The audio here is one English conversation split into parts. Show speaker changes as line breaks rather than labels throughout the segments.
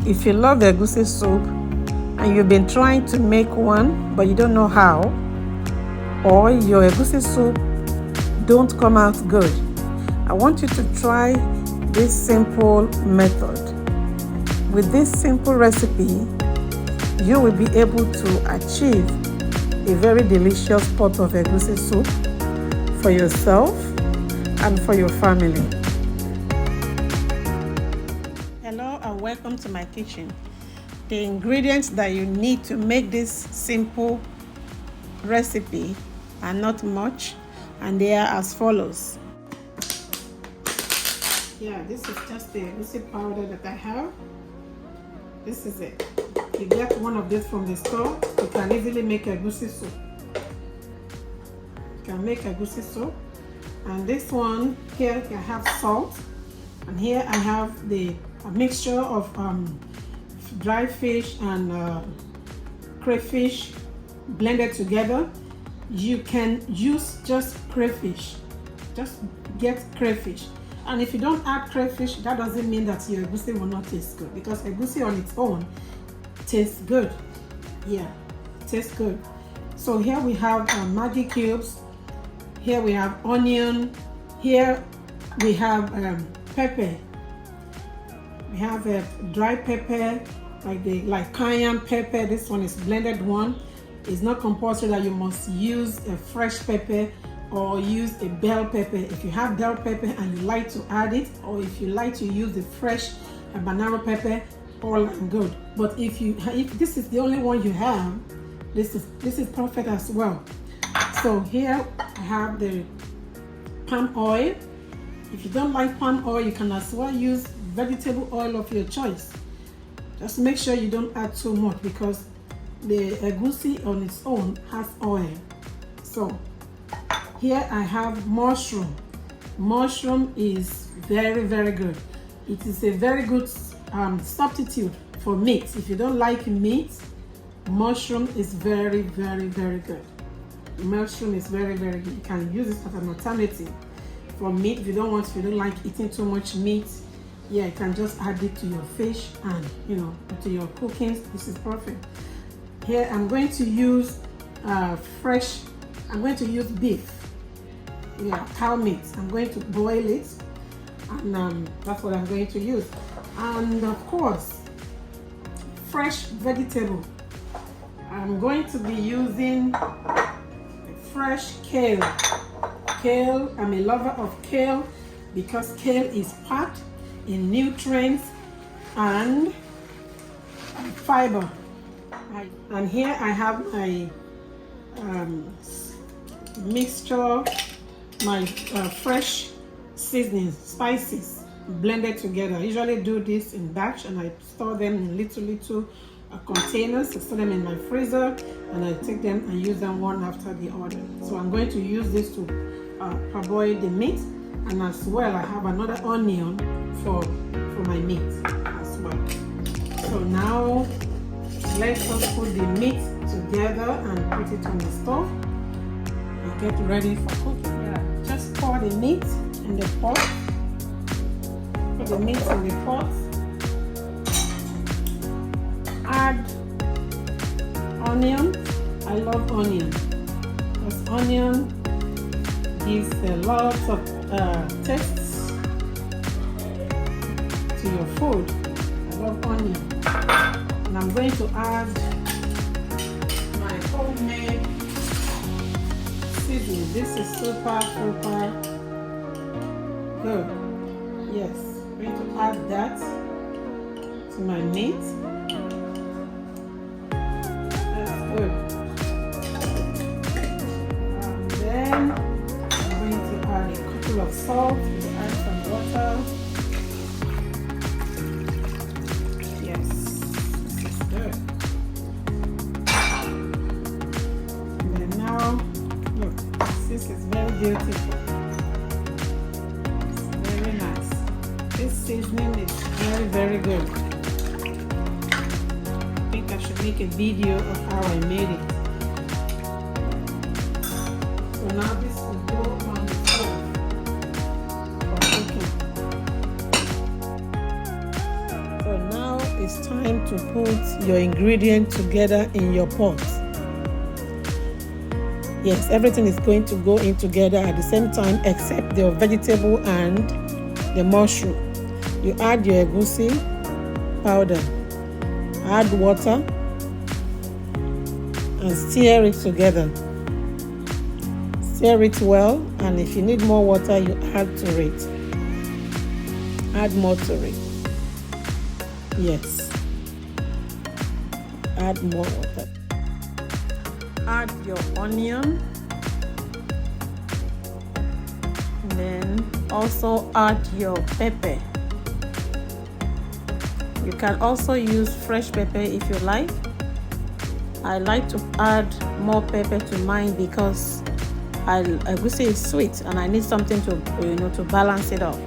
if you love egusi soup and you've been trying to make one but you don't know how, or your egusi soup don't come out good, I want you to try this simple method. With this simple recipe, you will be able to achieve a very delicious pot of egusi soup for yourself and for your family. Hello and welcome to my kitchen. The ingredients that you need to make this simple recipe are not much, and they are as follows. Yeah, this is just the egusi powder that I have. This is it. You get one of these from the store, you can easily make egusi soup. You can make egusi soup. And this one here, I have salt, and here I have a mixture of dry fish and crayfish blended together. You can use just crayfish. Just get crayfish. And if you don't add crayfish, that doesn't mean that your egusi will not taste good, because egusi on its own tastes good. Yeah, tastes good. So here we have Maggi cubes. Here we have onion. Here we have pepper. We have a dry pepper, like cayenne pepper. This one is blended one. It's not compulsory that you must use a fresh pepper or use a bell pepper. If you have bell pepper and you like to add it, or if you like to use the fresh banana pepper, all good. But if this is the only one you have, this is perfect as well. So here I have the palm oil. If you don't like palm oil, you can as well use vegetable oil of your choice. Just make sure you don't add too much, because the egusi on its own has oil. So here I have mushroom. Mushroom is very, very good. It is a very good substitute for meat. If you don't like meat, mushroom is very, very, very good. Mushroom is very, very good. You can use it as an alternative for meat. If you don't like eating too much meat, yeah, you can just add it to your fish and to your cooking. This is perfect. Here I'm going to use I'm going to use beef. Yeah, cow meat. I'm going to boil it, and that's what I'm going to use. And of course, fresh vegetable. I'm going to be using fresh kale. Kale, I'm a lover of kale because kale is packed in nutrients and fiber. And here I have my mixture, my fresh seasoning spices blended together. I usually do this in batch, and I store them in little containers. I store them in my freezer, and I take them and use them one after the other. So I'm going to use this to parboil the meat, and as well I have another onion for my meat as well. So now let us put the meat together and put it on the stove and get ready for cooking. Yeah, just pour the meat in the pot. Put the meat in the pot. Add onion. I love onion because onion gives a lot of tastes to your food. I love onion. And I'm going to add my homemade seasoning. This is super good. Yes, I'm going to add that to my meat. That's good. And then I'm going to add a couple of salt. We'll add some water. Yes, this is good. And then now, look, this is very beautiful. It's very nice. This seasoning is very, very good. I think I should make a video of how I made it. So now this will go on the stove for cooking. So now it's time to put your ingredients together in your pot. Yes, everything is going to go in together at the same time except the vegetable and the mushroom. You add your egusi powder, add water, and stir it together. Stir it well, and if you need more water, you add to it. Add more to it. Yes. Add more water. Add your onion. Then also add your pepper. You can also use fresh pepper if you like. I like to add more pepper to mine because egusi is sweet and I need something to to balance it out.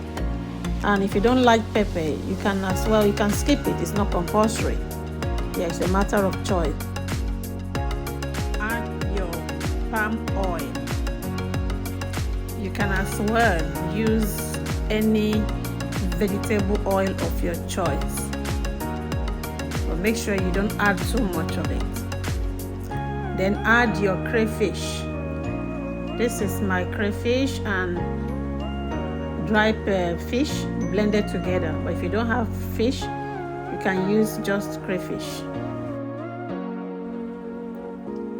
And if you don't like pepper, you can skip it. It's not compulsory. Yeah, it's a matter of choice. Add your palm oil. You can as well use any vegetable oil of your choice. But make sure you don't add too much of it. Then add your crayfish. This is my crayfish and dry fish blended together. But if you don't have fish, you can use just crayfish.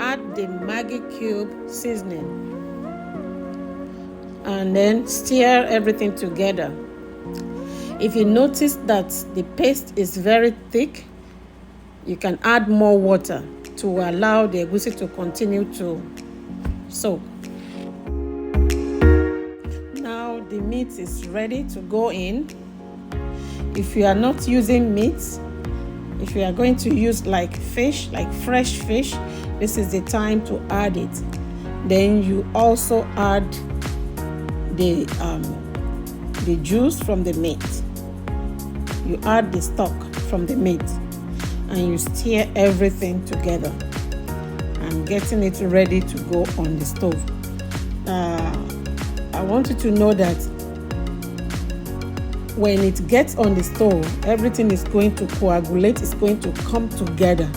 Add the Maggi cube seasoning and then stir everything together. If you notice that the paste is very thick, you can add more water to allow the egusi to continue to soak. Now the meat is ready to go in. If you are not using meat, if you are going to use like fish, like fresh fish, this is the time to add it. Then you also add the juice from the meat. You add the stock from the meat and you stir everything together and getting it ready to go on the stove. I want you to know that when it gets on the stove, everything is going to coagulate, it's going to come together.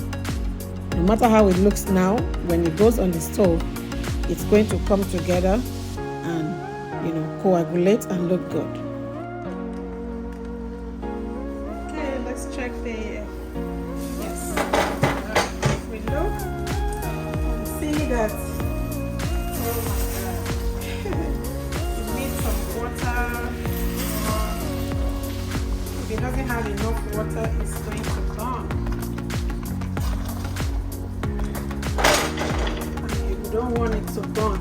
No matter how it looks now, when it goes on the stove, it's going to come together and coagulate and look good. Okay, let's check the yes. If we look and see that it needs some water. If it doesn't have enough water, it's going to burn. And you don't want it to burn.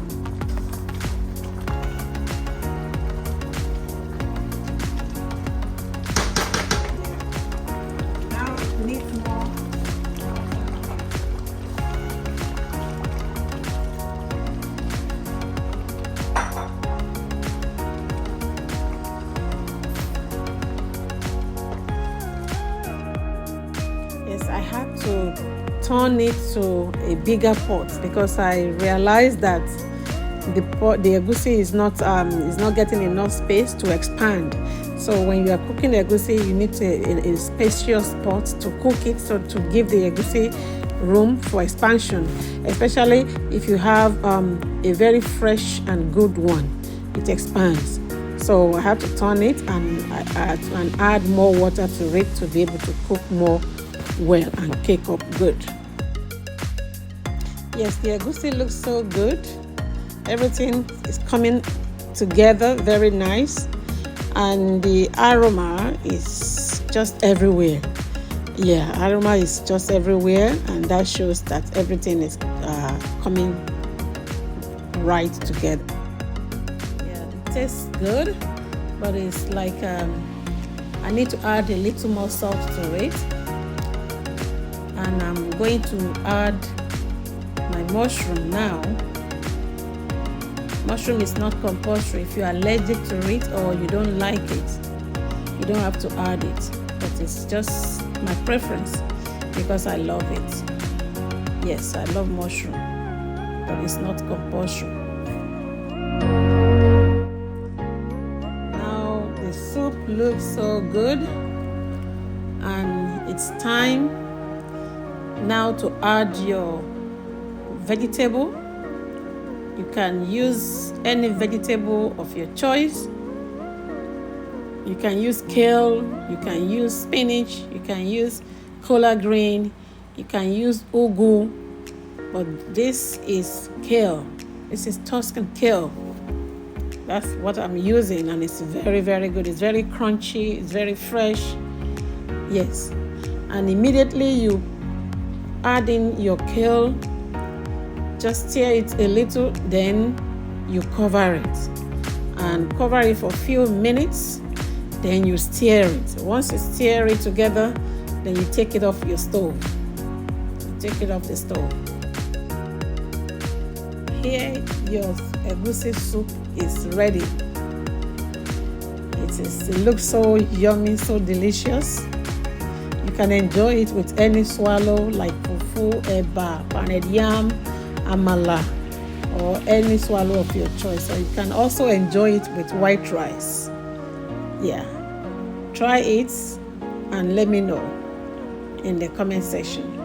I had to turn it to a bigger pot because I realized that the egusi is not getting enough space to expand. So when you are cooking egusi, you need a spacious pot to cook it, so to give the egusi room for expansion, especially if you have a very fresh and good one. It expands. So I have to turn it and add more water to it to be able to cook more well and cake up good. Yes, the egusi looks so good. Everything is coming together very nice, and the aroma is just everywhere. Yeah, aroma is just everywhere, and that shows that everything is coming right together. Yeah, it tastes good, but it's like I need to add a little more salt to it. And I'm going to add my mushroom now. Mushroom is not compulsory. If you are allergic to it or you don't like it, you don't have to add it. But it's just my preference because I love it. Yes, I love mushroom, but it's not compulsory. Now the soup looks so good and it it's time now to add your vegetable. You can use any vegetable of your choice. You can use kale, you can use spinach, you can use collard green, you can use ugu, but this is kale. This is Tuscan kale. That's what I'm using, and it's very, very good. It's very crunchy, it's very fresh. Yes. And immediately you add in your kale, just stir it a little, then you cover it. And cover it for a few minutes, then you stir it. Once you stir it together, then you take it off your stove. You take it off the stove. Here, your egusi soup is ready. It looks so yummy, so delicious. You can enjoy it with any swallow like fufu, eba, pounded yam, amala, or any swallow of your choice. Or you can also enjoy it with white rice. Yeah, try it and let me know in the comment section.